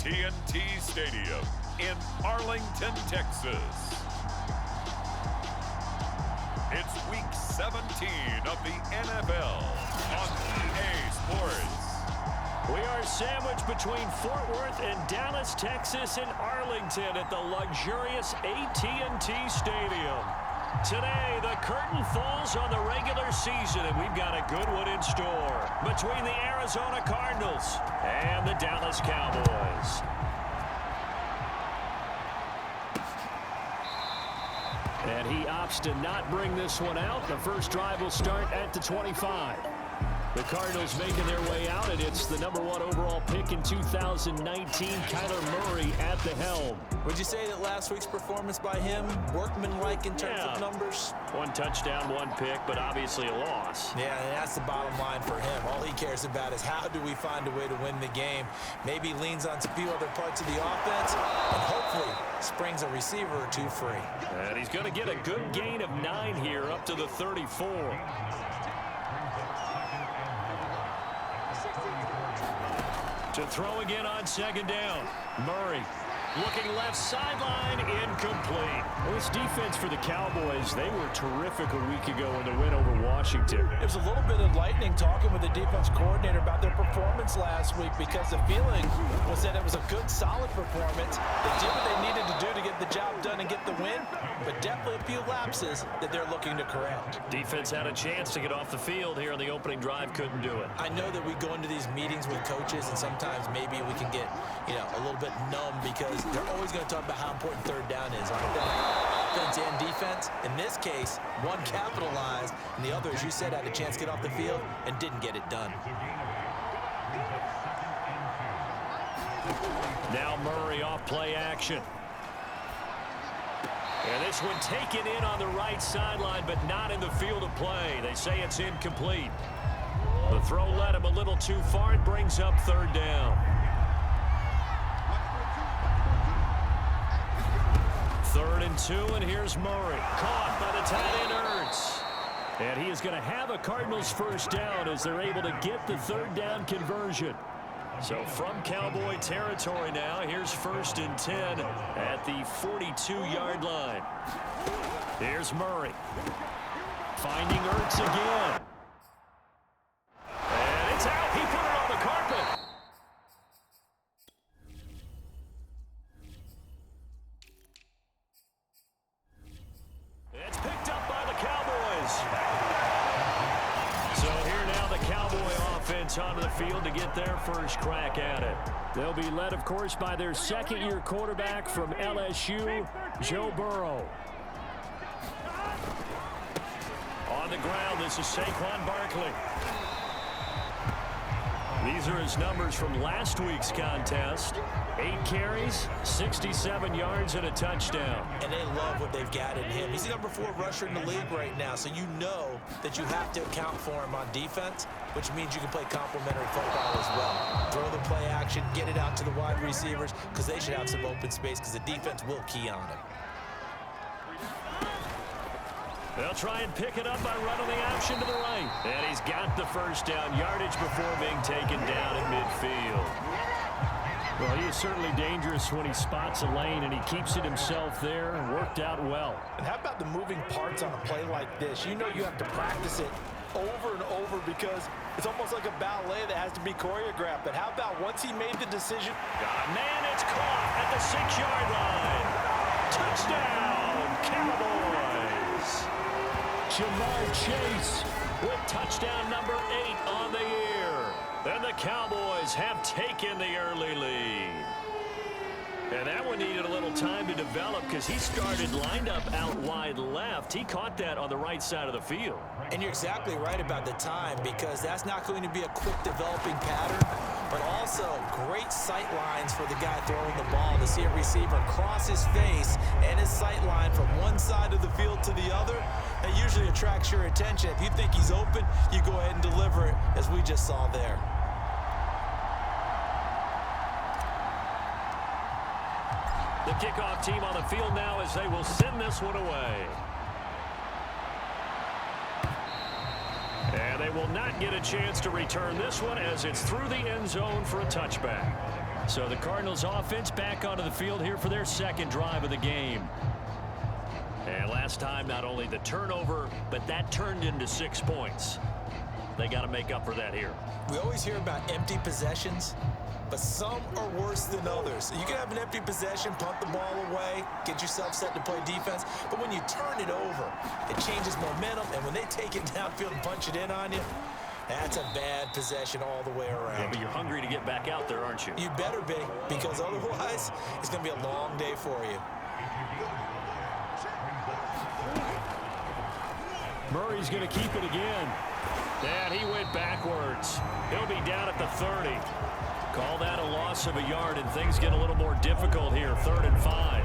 TNT Stadium in Arlington, Texas. It's Week 17 of the NFL on EA Sports. We are sandwiched between Fort Worth and Dallas, Texas, and Arlington at the luxurious AT&T Stadium. Today, the curtain falls on the regular season, and we've got a good one in store between the Arizona Cardinals and the Dallas Cowboys. And he opts to not bring this one out. The first drive will start at the 25. The Cardinals making their way out, and it's the #1 overall pick in 2019, Kyler Murray at the helm. Would you say that last week's performance by him, workmanlike in terms of numbers? 1 touchdown, 1 pick, but obviously a loss. Yeah, and that's the bottom line for him. All he cares about is how do we find a way to win the game. Maybe leans on a few other parts of the offense, and hopefully springs a receiver or two free. And he's going to get a good gain of 9 here up to the 34. To throw again on second down. Murray looking left sideline, incomplete. Well, this defense for the Cowboys, they were terrific a week ago in the win over Washington. There was a little bit of lightning talking with the defense coordinator about their performance last week because the feeling was that it was a good, solid performance. They did what they needed to do to get the job done and get the win, but definitely a few lapses that they're looking to correct. Defense had a chance to get off the field here in the opening drive, couldn't do it. I know that we go into these meetings with coaches, and sometimes maybe we can get, a little bit numb because they're always going to talk about how important third down is on offense and defense. In this case, one capitalized, and the other, as you said, had a chance to get off the field and didn't get it done. Now Murray off play action. And this one taken in on the right sideline, but not in the field of play. They say it's incomplete. The throw led him a little too far. It brings up third down. 3rd and 2, and here's Murray. Caught by the tight end, Ertz. And he is going to have a Cardinals first down as they're able to get the 3rd down conversion. So from Cowboy territory now, here's 1st and 10 at the 42-yard line. Here's Murray. Finding Ertz again. And it's out. He put it on the carpet. It's picked up by the Cowboys. So here now the Cowboy offense onto the field to get their first crack at it. They'll be led, of course, by their second-year quarterback from LSU, Joe Burrow. On the ground, this is Saquon Barkley. These are his numbers from last week's contest. 8 carries, 67 yards, and a touchdown. And they love what they've got in him. He's the #4 rusher in the league right now, so you know that you have to account for him on defense, which means you can play complementary football as well. Throw the play action, get it out to the wide receivers, because they should have some open space, because the defense will key on him. They'll try and pick it up by running the option to the right. And he's got the first down yardage before being taken down at midfield. Well, he is certainly dangerous when he spots a lane, and he keeps it himself there and worked out well. And how about the moving parts on a play like this? You know you have to practice it over and over because it's almost like a ballet that has to be choreographed. But how about once he made the decision? Got a man, it's caught at the 6-yard line. Touchdown, Cowboys. Jamar Chase with touchdown number 8 on the year. And the Cowboys have taken the early lead. And that one needed a little time to develop because he started lined up out wide left. He caught that on the right side of the field. And you're exactly right about the time because that's not going to be a quick developing pattern, but also great sight lines for the guy throwing the ball to see a receiver cross his face and his sight line from one side of the field to the other. That usually attracts your attention. If you think he's open, you go ahead and deliver it, as we just saw there. The kickoff team on the field now as they will send this one away. And they will not get a chance to return this one as it's through the end zone for a touchback. So the Cardinals offense back onto the field here for their second drive of the game. And last time, not only the turnover, but that turned into 6 points. They got to make up for that here. We always hear about empty possessions, but some are worse than others. You can have an empty possession, punt the ball away, get yourself set to play defense, but when you turn it over, it changes momentum, and when they take it downfield and punch it in on you, that's a bad possession all the way around. Yeah, but you're hungry to get back out there, aren't you? You better be, because otherwise, it's going to be a long day for you. Murray's going to keep it again. And he went backwards. He'll be down at the 30. Call that a loss of a yard, and things get a little more difficult here. 3rd and 5.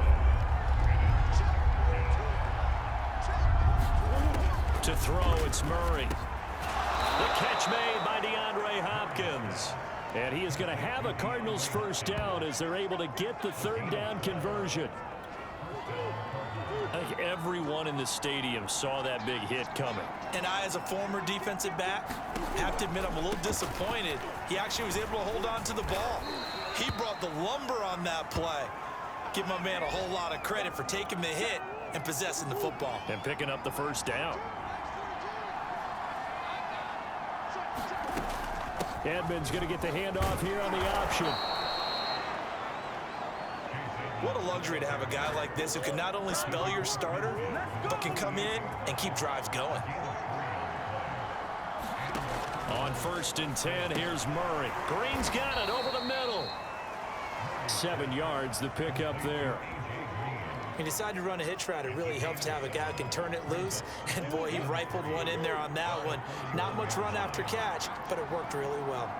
To throw, it's Murray. The catch made by DeAndre Hopkins. And he is going to have a Cardinals first down as they're able to get the 3rd down conversion. I think everyone in the stadium saw that big hit coming. And I, as a former defensive back, have to admit I'm a little disappointed. He actually was able to hold on to the ball. He brought the lumber on that play. Give my man a whole lot of credit for taking the hit and possessing the football. And picking up the first down. Edmonds going to get the handoff here on the option. What a luxury to have a guy like this who can not only spell your starter, but can come in and keep drives going. On 1st and 10, here's Murray. Green's got it over the middle. 7 yards, the pickup there. He decided to run a hitch route. It really helps to have a guy who can turn it loose. And, boy, he rifled one in there on that one. Not much run after catch, but it worked really well.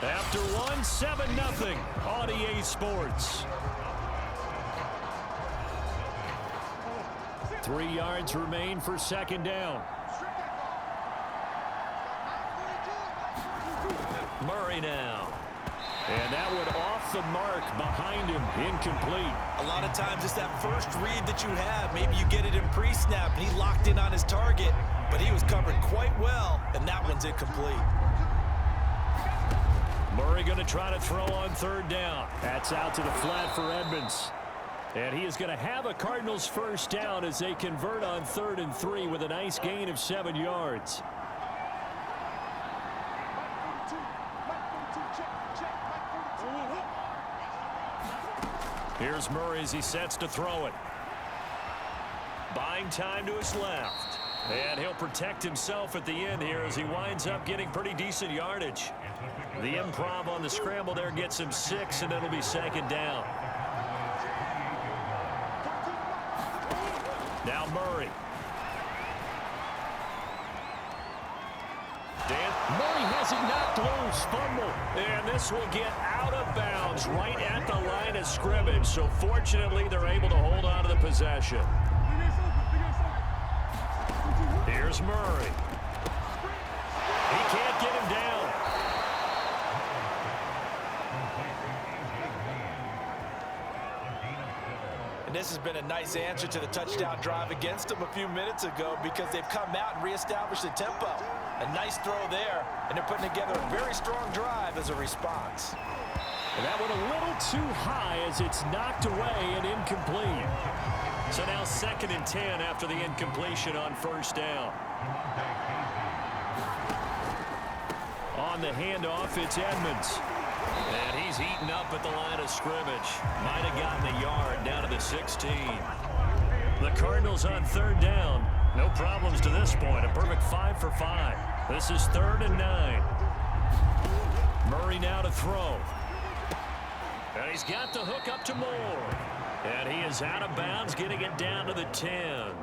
After one, 7-0 on EA Sports. 3 yards remain for 2nd down. Murray now. And that one off the mark behind him, incomplete. A lot of times it's that first read that you have. Maybe you get it in pre-snap, and he locked in on his target, but he was covered quite well, and that one's incomplete. Murray going to try to throw on 3rd down. That's out to the flat for Edmonds. And he is going to have a Cardinals first down as they convert on 3rd and 3 with a nice gain of 7 yards. Here's Murray as he sets to throw it. Buying time to his left. And he'll protect himself at the end here as he winds up getting pretty decent yardage. The improv on the scramble there gets him 6, and it'll be 2nd down. Now Murray. Murray has it knocked loose. Fumble. And this will get out of bounds right at the line of scrimmage. So fortunately, they're able to hold on to the possession. Here's Murray. He can't get him down. And this has been a nice answer to the touchdown drive against them a few minutes ago because they've come out and reestablished the tempo. A nice throw there, and they're putting together a very strong drive as a response. And that one a little too high as it's knocked away and incomplete. So now 2nd and 10 after the incompletion on 1st down. On the handoff, it's Edmonds. And he's eaten up at the line of scrimmage. Might have gotten a yard down to the 16. The Cardinals on 3rd down. No problems to this point. A perfect 5 for 5. This is 3rd and 9. Murray now to throw. And he's got the hook up to Moore. And he is out of bounds, getting it down to the 10.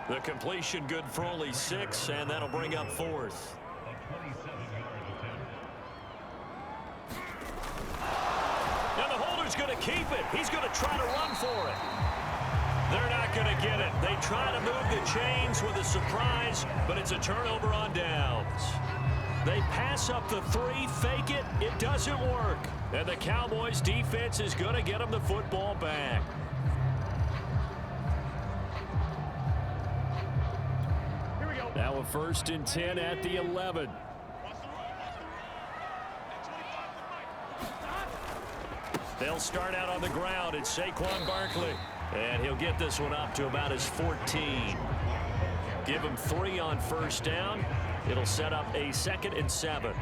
The completion good for only 6, and that'll bring up 4th. Now the holder's going to keep it. He's going to try to run for it. They're not going to get it. They try to move the chains with a surprise, but it's a turnover on downs. They pass up the 3, fake it. It doesn't work. And the Cowboys defense is going to get them the football back. Now a 1st and 10 at the 11. They'll start out on the ground. It's Saquon Barkley. And he'll get this one up to about his 14. Give him 3 on first down. It'll set up a 2nd and 7.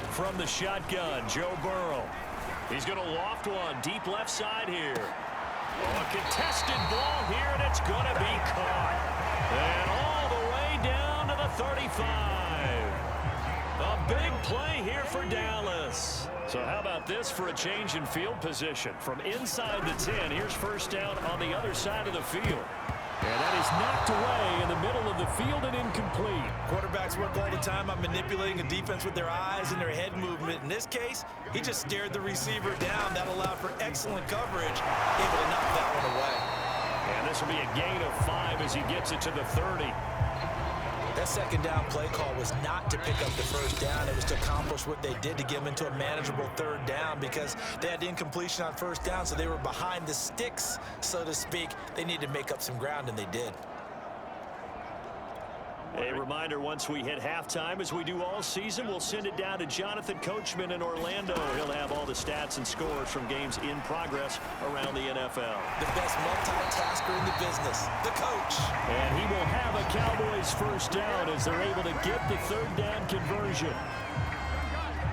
From the shotgun, Joe Burrow. He's going to loft one deep left side here. A contested ball here, and it's going to be caught. And all the way down to the 35. A big play here for Dallas. So how about this for a change in field position? From inside the 10, here's first down on the other side of the field. And that is knocked away in the middle of the field and incomplete. Quarterbacks work all the time on manipulating a defense with their eyes and their head movement. In this case, he just stared the receiver down. That allowed for excellent coverage, able to knock that one away. And this will be a gain of 5 as he gets it to the 30. That second down play call was not to pick up the first down. It was to accomplish what they did to get them into a manageable third down because they had incompletion on first down, so they were behind the sticks, so to speak. They needed to make up some ground, and they did. A reminder, once we hit halftime, as we do all season, we'll send it down to Jonathan Coachman in Orlando. He'll have all the stats and scores from games in progress around the NFL. The best multitasker in the business, the coach. And he will have a Cowboys first down as they're able to get the third down conversion.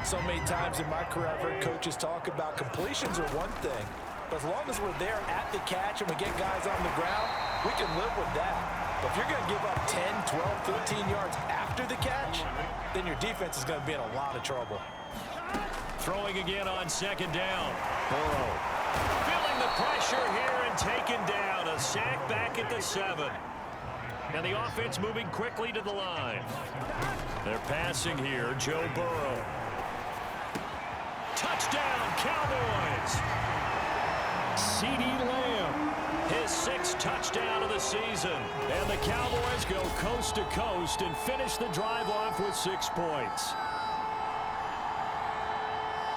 So many times in my career, I've heard coaches talk about completions are one thing, but as long as we're there at the catch and we get guys on the ground, we can live with that. But if you're going to give up 10, 12, 13 yards after the catch, then your defense is going to be in a lot of trouble. Throwing again on second down. Burrow feeling the pressure here and taken down. A sack back at the 7. And the offense moving quickly to the line. They're passing here. Joe Burrow. Touchdown, Cowboys. CeeDee Lamb. His 6th touchdown of the season. And the Cowboys go coast to coast and finish the drive off with 6 points.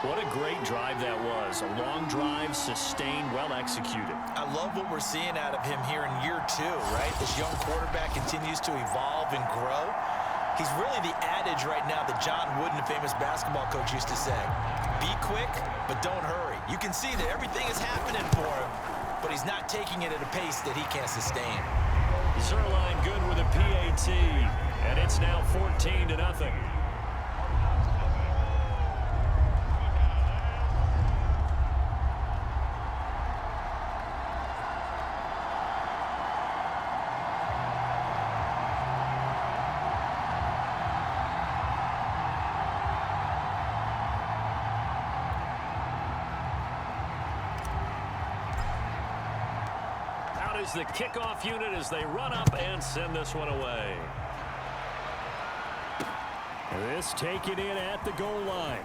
What a great drive that was. A long drive, sustained, well executed. I love what we're seeing out of him here in year 2, right? This young quarterback continues to evolve and grow. He's really the adage right now that John Wooden, the famous basketball coach, used to say. Be quick, but don't hurry. You can see that everything is happening for him, but he's not taking it at a pace that he can't sustain. Zerline good with a PAT, and it's now 14-0. Is the kickoff unit as they run up and send this one away. This taken in at the goal line.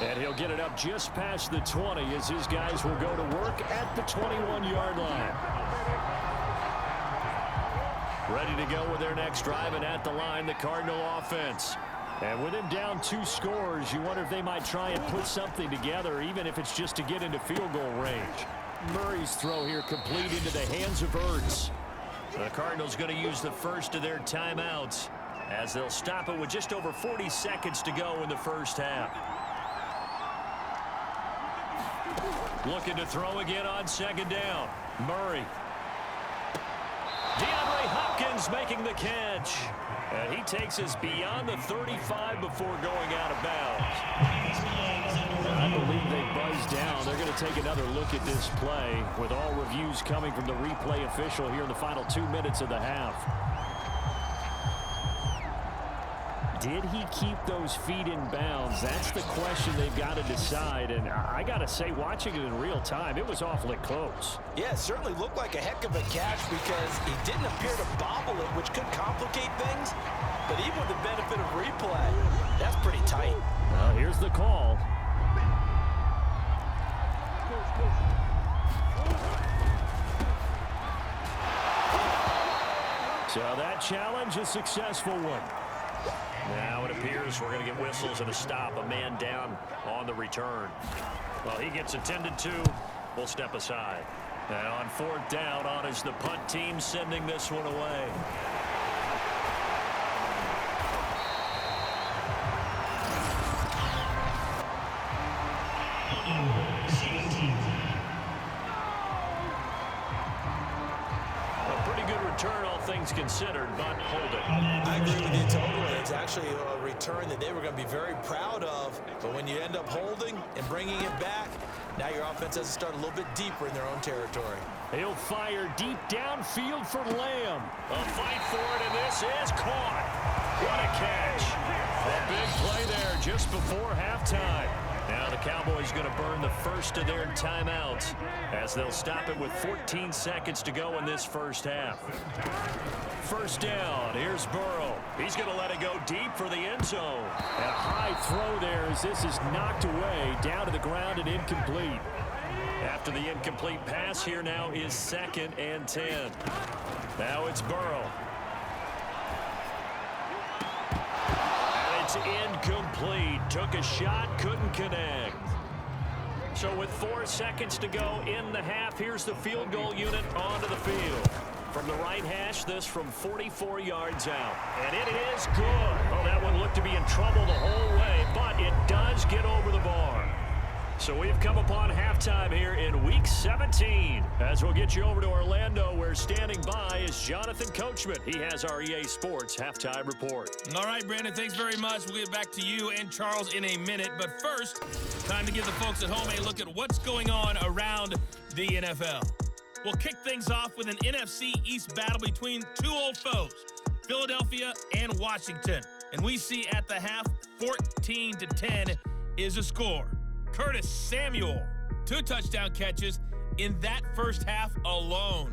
And he'll get it up just past the 20 as his guys will go to work at the 21-yard line. Ready to go with their next drive, and at the line, the Cardinal offense. And with him down 2 scores, you wonder if they might try and put something together, even if it's just to get into field goal range. Murray's throw here complete into the hands of Ertz. The Cardinals going to use the first of their timeouts as they'll stop it with just over 40 seconds to go in the first half. Looking to throw again on second down. Murray. DeAndre Hopkins making the catch. And he takes us beyond the 35 before going out of bounds. I believe they buzzed down. They're going to take another look at this play with all reviews coming from the replay official here in the final 2 minutes of the half. Did he keep those feet in bounds? That's the question they've got to decide. And I got to say, watching it in real time, it was awfully close. Yeah, it certainly looked like a heck of a catch because he didn't appear to bobble it, which could complicate things. But even with the benefit of replay, that's pretty tight. Here's the call. So that challenge, a successful one. Now it appears we're going to get whistles and a stop. A man down on the return. Well, he gets attended to. We'll step aside. And on 4th down, on is the punt team sending this one away. return, all things considered, but hold it. I agree with you totally. It's actually a return that they were going to be very proud of. But when you end up holding and bringing it back, now your offense has to start a little bit deeper in their own territory. He'll fire deep downfield for Lamb. A fight for it, and this is caught. What a catch. A big play there just before halftime. Now the Cowboys going to burn the first of their timeouts as they'll stop it with 14 seconds to go in this first half. First down, here's Burrow. He's going to let it go deep for the end zone. And a high throw there as this is knocked away down to the ground and incomplete. After the incomplete pass, here now is 2nd and 10. Now it's Burrow. And it's incomplete. Took a shot, couldn't connect. So with 4 seconds to go in the half, here's the field goal unit onto the field. From the right hash, this from 44 yards out. And it is good. Oh, that one looked to be in trouble the whole way, but it does get over the bar. So we've come upon halftime here in Week 17. As we'll get you over to Orlando, where standing by is Jonathan Coachman. He has our EA Sports Halftime Report. All right, Brandon, thanks very much. We'll get back to you and Charles in a minute. But first, time to give the folks at home a look at what's going on around the NFL. We'll kick things off with an NFC East battle between two old foes, Philadelphia and Washington. And we see at the half, 14-10 is the score. Curtis Samuel, 2 touchdown catches in that first half alone.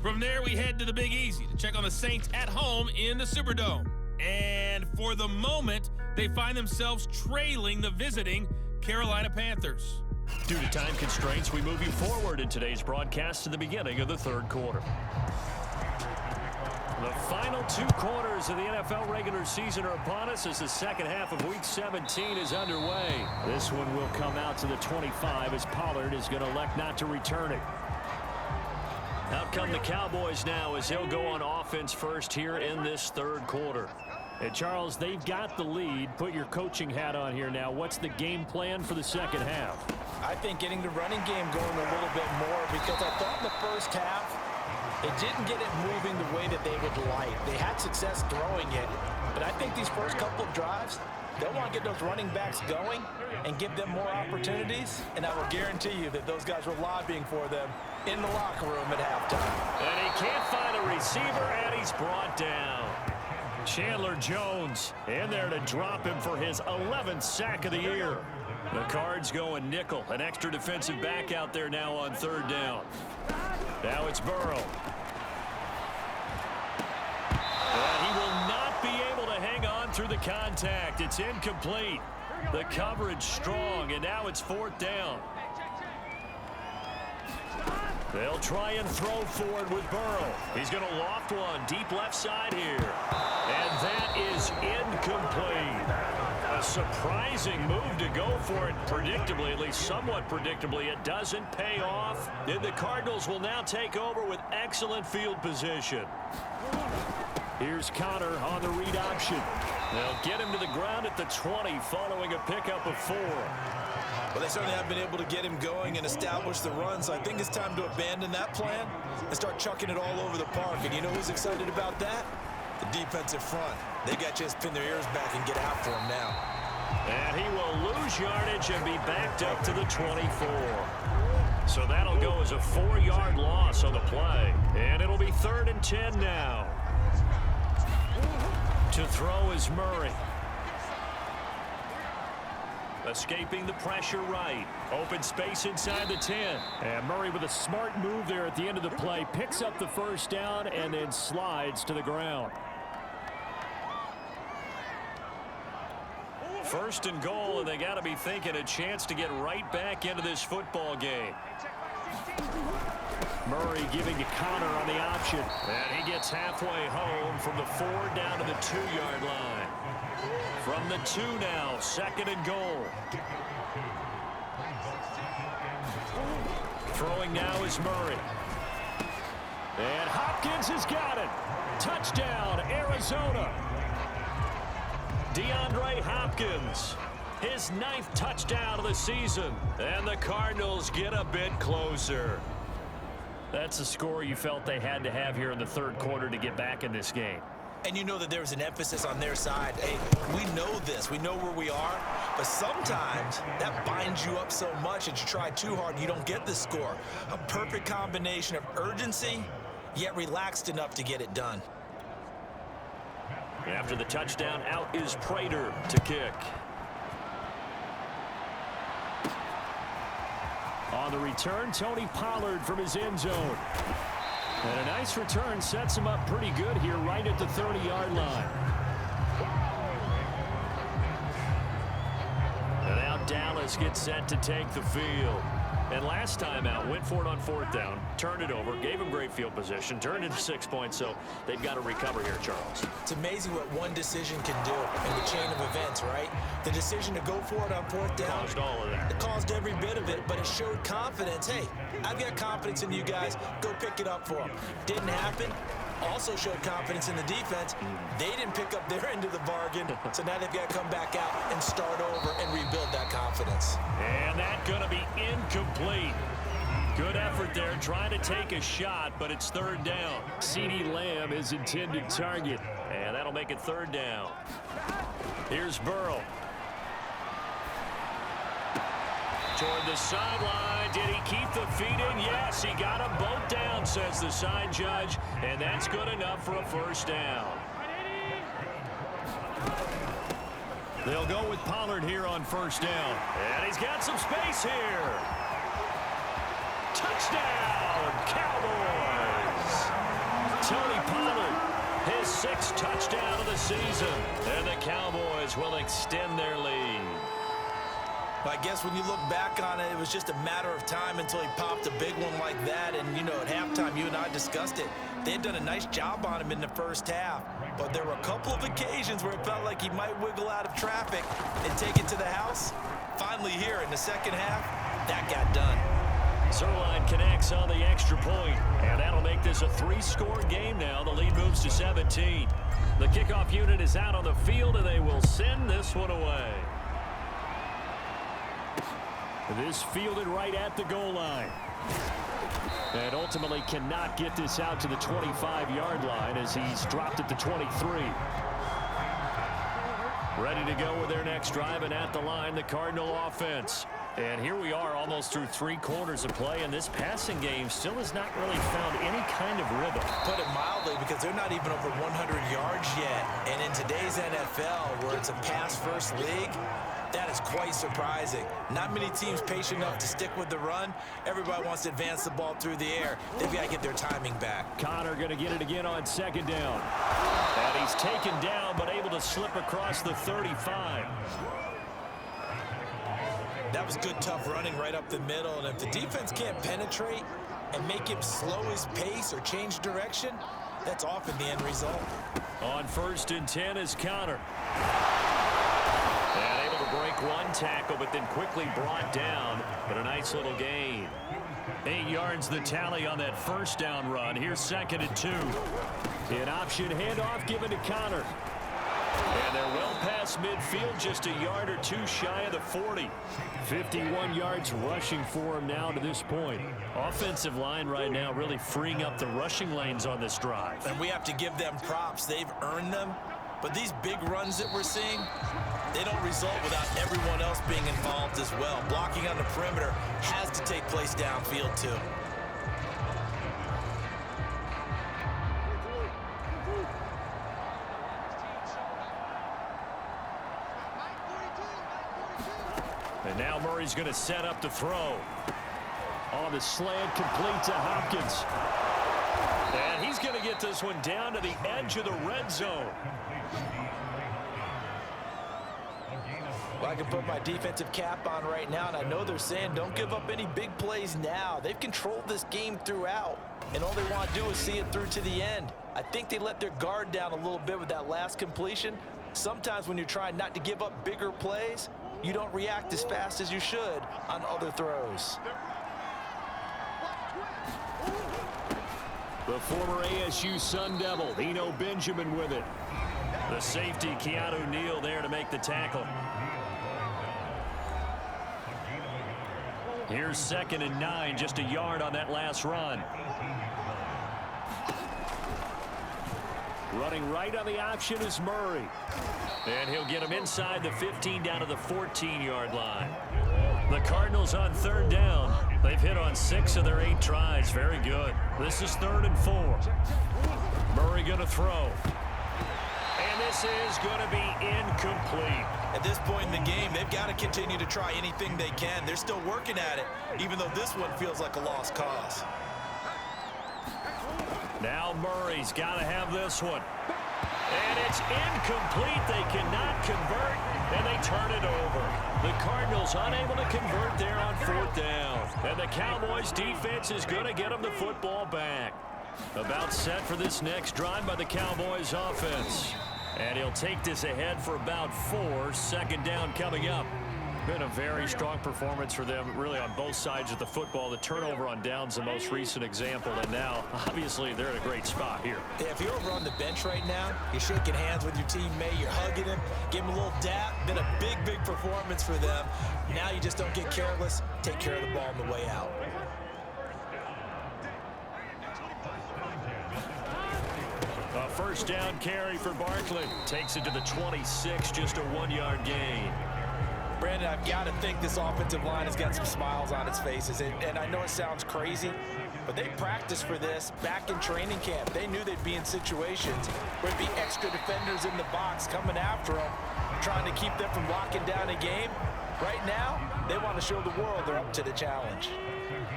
From there, we head to the Big Easy to check on the Saints at home in the Superdome. And for the moment, they find themselves trailing the visiting Carolina Panthers. Due to time constraints, we move you forward in today's broadcast to the beginning of the third quarter. The final 2 quarters of the NFL regular season are upon us as the second half of Week 17 is underway. This one will come out to the 25 as Pollard is going to elect not to return it. Out come the Cowboys now as they'll go on offense first here in this third quarter. And Charles, they've got the lead. Put your coaching hat on here now. What's the game plan for the second half? I think getting the running game going a little bit more, because I thought in the first half they didn't get it moving the way that they would like. They had success throwing it, but I think these first couple of drives, they'll want to get those running backs going and give them more opportunities, and I will guarantee you that those guys were lobbying for them in the locker room at halftime. And he can't find a receiver, and he's brought down. Chandler Jones in there to drop him for his 11th sack of the year. The Cards going nickel, an extra defensive back out there now on third down. Now it's Burrow. And he will not be able to hang on through the contact. It's incomplete. The coverage strong, and now it's 4th down. They'll try and throw forward with Burrow. He's going to loft one deep left side here. And that is incomplete. A surprising move to go for it predictably, at least somewhat predictably. It doesn't pay off. And the Cardinals will now take over with excellent field position. Here's Connor on the read option. They'll get him to the ground at the 20 following a pickup of 4. Well, they certainly have been able to get him going and establish the run, so I think it's time to abandon that plan and start chucking it all over the park. And you know who's excited about that? The defensive front. They got a chance to pin their ears back and get after him now. And he will lose yardage and be backed up to the 24. So that'll go as a 4-yard loss on the play. And it'll be 3rd and 10 now. To throw is Murray. Escaping the pressure right. Open space inside the 10. And Murray with a smart move there at the end of the play. Picks up the first down and then slides to the ground. 1st and goal, and they got to be thinking a chance to get right back into this football game. Murray giving to Connor on the option. And he gets halfway home from the 4 down to the 2-yard line. From the 2 now, 2nd and goal. Throwing now is Murray. And Hopkins has got it. Touchdown, Arizona. DeAndre Hopkins, his 9th touchdown of the season. And the Cardinals get a bit closer. That's a score you felt they had to have here in the third quarter to get back in this game. And you know that there was an emphasis on their side. Hey, we know this. We know where we are. But sometimes that binds you up so much that you try too hard and you don't get the score. A perfect combination of urgency, yet relaxed enough to get it done. After the touchdown, out is Prater to kick. On the return, Tony Pollard from his end zone. And a nice return sets him up pretty good here right at the 30-yard line. And now Dallas gets set to take the field. And last time out, went for it on fourth down, turned it over, gave him great field position, turned it to 6 points, so they've got to recover here, Charles. It's amazing what one decision can do in the chain of events, right? The decision to go for it on fourth down. Caused all of that. It caused every bit of it, but it showed confidence. Hey, I've got confidence in you guys. Go pick it up for them. Didn't happen. Also showed confidence in the defense. They didn't pick up their end of the bargain, so now they've got to come back out and start over and rebuild that confidence. And that's going to be incomplete. Good effort there, trying to take a shot, but it's third down. CeeDee Lamb is intended target, and that'll make it third down. Here's Burrow. Toward the sideline. Did he keep the feet in? Yes, he got them both down, says the side judge, and that's good enough for a first down. They'll go with Pollard here on first down. And he's got some space here. Touchdown, Cowboys! Tony Pollard, his 6th touchdown of the season. And the Cowboys will extend their lead. I guess when you look back on it, it was just a matter of time until he popped a big one like that. And, you know, at halftime, you and I discussed it. They had done a nice job on him in the first half. But there were a couple of occasions where it felt like he might wiggle out of traffic and take it to the house. Finally here in the second half, that got done. Zerline connects on the extra point, and that'll make this a 3-score game now. The lead moves to 17. The kickoff unit is out on the field, and they will send this one away. This fielded right at the goal line. And ultimately cannot get this out to the 25-yard line as he's dropped at the 23. Ready to go with their next drive, and at the line, the Cardinal offense. And here we are almost through 3 quarters of play, and this passing game still has not really found any kind of rhythm. Put it mildly, because they're not even over 100 yards yet. And in today's NFL, where it's a pass-first league, that is quite surprising. Not many teams patient enough to stick with the run. Everybody wants to advance the ball through the air. They've got to get their timing back. Connor going to get it again on second down. And he's taken down, but able to slip across the 35. That was good, tough running right up the middle. And if the defense can't penetrate and make him slow his pace or change direction, that's often the end result. On 1st and 10 is Connor. And able to break one tackle, but then quickly brought down. But a nice little gain. 8 yards the tally on that first down run. Here's 2nd and 2. An option handoff given to Connor. And they're well past midfield, just a yard or 2 shy of the 40. 51 yards rushing for him now to this point. Offensive line right now really freeing up the rushing lanes on this drive. And we have to give them props. They've earned them. But these big runs that we're seeing, they don't result without everyone else being involved as well. Blocking on the perimeter has to take place downfield too. And now Murray's going to set up the throw. On the slant, complete to Hopkins. And he's going to get this one down to the edge of the red zone. Well, I can put my defensive cap on right now, and I know they're saying don't give up any big plays now. They've controlled this game throughout, and all they want to do is see it through to the end. I think they let their guard down a little bit with that last completion. Sometimes when you're trying not to give up bigger plays, you don't react as fast as you should on other throws. The former ASU Sun Devil, Eno Benjamin with it. The safety, Keanu Neal, there to make the tackle. Here's 2nd and 9, just a yard on that last run. Running right on the option is Murray. And he'll get him inside the 15 down to the 14-yard line. The Cardinals on 3rd down. They've hit on 6 of their 8 tries. Very good. This is 3rd and 4. Murray going to throw. And this is going to be incomplete. At this point in the game, they've got to continue to try anything they can. They're still working at it, even though this one feels like a lost cause. Now Murray's got to have this one. And it's incomplete. They cannot convert, and they turn it over. The Cardinals unable to convert there on 4th down. And the Cowboys defense is going to get them the football back. About set for this next drive by the Cowboys offense. And he'll take this ahead for about 4. 2nd down coming up. Been a very strong performance for them, really, on both sides of the football. The turnover on downs, the most recent example, and now, obviously, they're in a great spot here. Yeah, if you're over on the bench right now, you're shaking hands with your teammate, you're hugging him, give him a little dap. Been a big, big performance for them. Now you just don't get careless. Take care of the ball on the way out. A 1st down carry for Barkley. Takes it to the 26, just a 1-yard gain. Brandon, I've got to think this offensive line has got some smiles on its faces. And I know it sounds crazy, but they practiced for this back in training camp. They knew they'd be in situations where there'd be extra defenders in the box coming after them, trying to keep them from locking down a game. Right now, they want to show the world they're up to the challenge.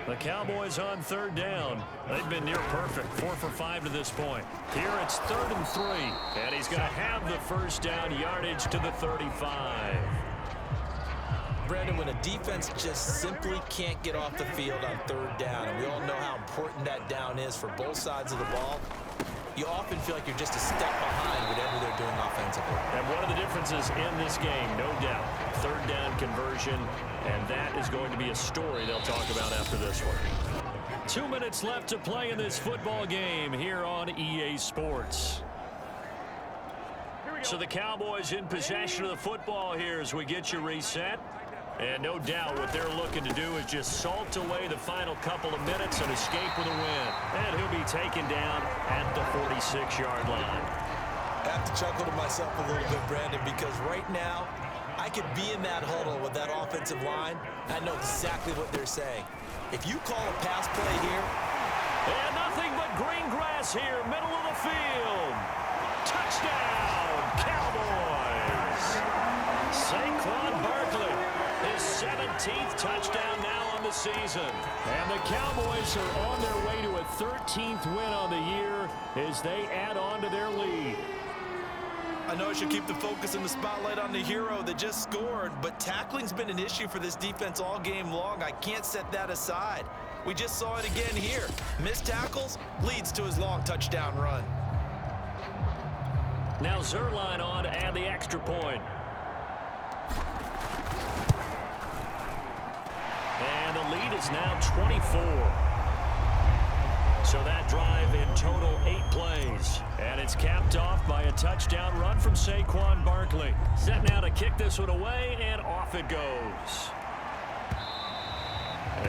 The Cowboys on 3rd down. They've been near perfect, 4 for 5 to this point. Here it's 3rd and 3, and he's going to have the 1st down, yardage to the 35. Brandon, when a defense just simply can't get off the field on 3rd down, and we all know how important that down is for both sides of the ball, you often feel like you're just a step behind whatever they're doing offensively. And one of the differences in this game, no doubt, 3rd down conversion, and that is going to be a story they'll talk about after this one. 2 minutes left to play in this football game here on EA Sports. So the Cowboys in possession of the football here as we get you reset. And no doubt what they're looking to do is just salt away the final couple of minutes and escape with a win. And he'll be taken down at the 46-yard line. I have to chuckle to myself a little bit, Brandon, because right now I could be in that huddle with that offensive line. I know exactly what they're saying. If you call a pass play here. And nothing but green grass here, middle of the field. Touchdown, Cowboys. Saquon Barkley. His 17th touchdown now on the season. And the Cowboys are on their way to a 13th win on the year as they add on to their lead. I know I should keep the focus and the spotlight on the hero that just scored, but tackling's been an issue for this defense all game long. I can't set that aside. We just saw it again here. Missed tackles leads to his long touchdown run. Now Zerline on to add the extra point. And the lead is now 24. So that drive in total 8 plays. And it's capped off by a touchdown run from Saquon Barkley. Set now to kick this one away, and off it goes.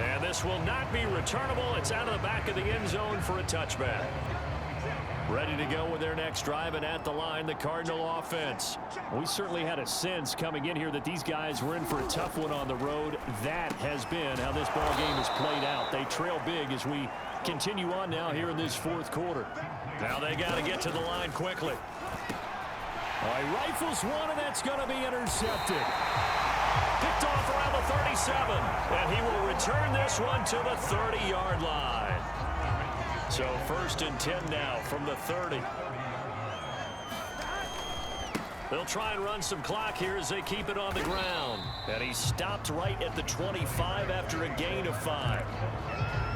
And this will not be returnable. It's out of the back of the end zone for a touchback. Ready to go with their next drive, and at the line, the Cardinal offense. We certainly had a sense coming in here that these guys were in for a tough one on the road. That has been how this ball game has played out. They trail big as we continue on now here in this 4th quarter. Now they got to get to the line quickly. He rifles one, and that's going to be intercepted. Picked off around the 37, and he will return this one to the 30-yard line. So 1st and 10 now from the 30. They'll try and run some clock here as they keep it on the ground. And he stopped right at the 25 after a gain of 5.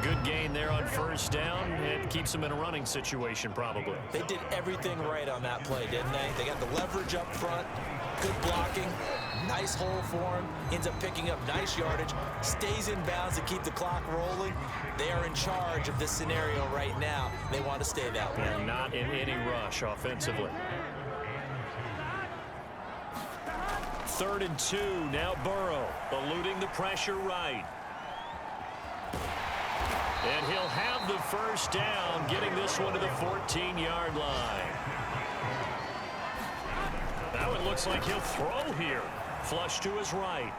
Good gain there on 1st down. It keeps them in a running situation probably. They did everything right on that play, didn't they? They got the leverage up front, good blocking, nice hole for him, ends up picking up nice yardage, stays in bounds to keep the clock rolling. They are in charge of this scenario right now. They want to stay that way. And not in any rush offensively. 3rd and 2, now Burrow eluding the pressure right. And he'll have the first down, getting this one to the 14-yard line. Now it looks like he'll throw here. Flush to his right.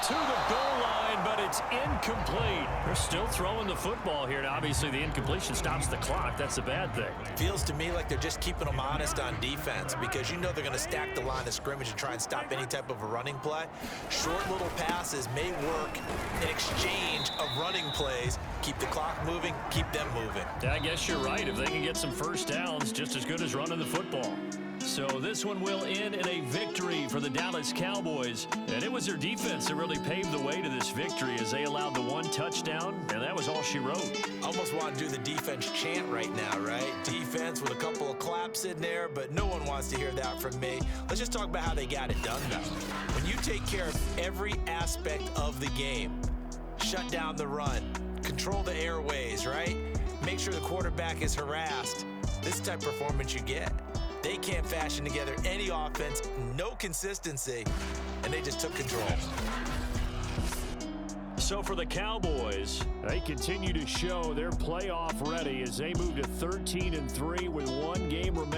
To the goal line, but it's incomplete. They're still throwing the football here, and obviously the incompletion stops the clock. That's a bad thing. Feels to me like they're just keeping them honest on defense because you know they're going to stack the line of scrimmage and try and stop any type of a running play. Short little passes may work in exchange of running plays. Keep the clock moving, keep them moving. Yeah, I guess you're right. If they can get some first downs, just as good as running the football. So this one will end in a victory for the Dallas Cowboys. And it was their defense that really paved the way to this victory as they allowed the one touchdown, and that was all she wrote. Almost want to do the defense chant right now, right? Defense with a couple of claps in there, but no one wants to hear that from me. Let's just talk about how they got it done, though. When you take care of every aspect of the game, shut down the run, control the airways, right? Make sure the quarterback is harassed. This is the type of performance you get. They can't fashion together any offense, no consistency, and they just took control. So for the Cowboys, they continue to show they're playoff ready as they move to 13-3 with one game remaining.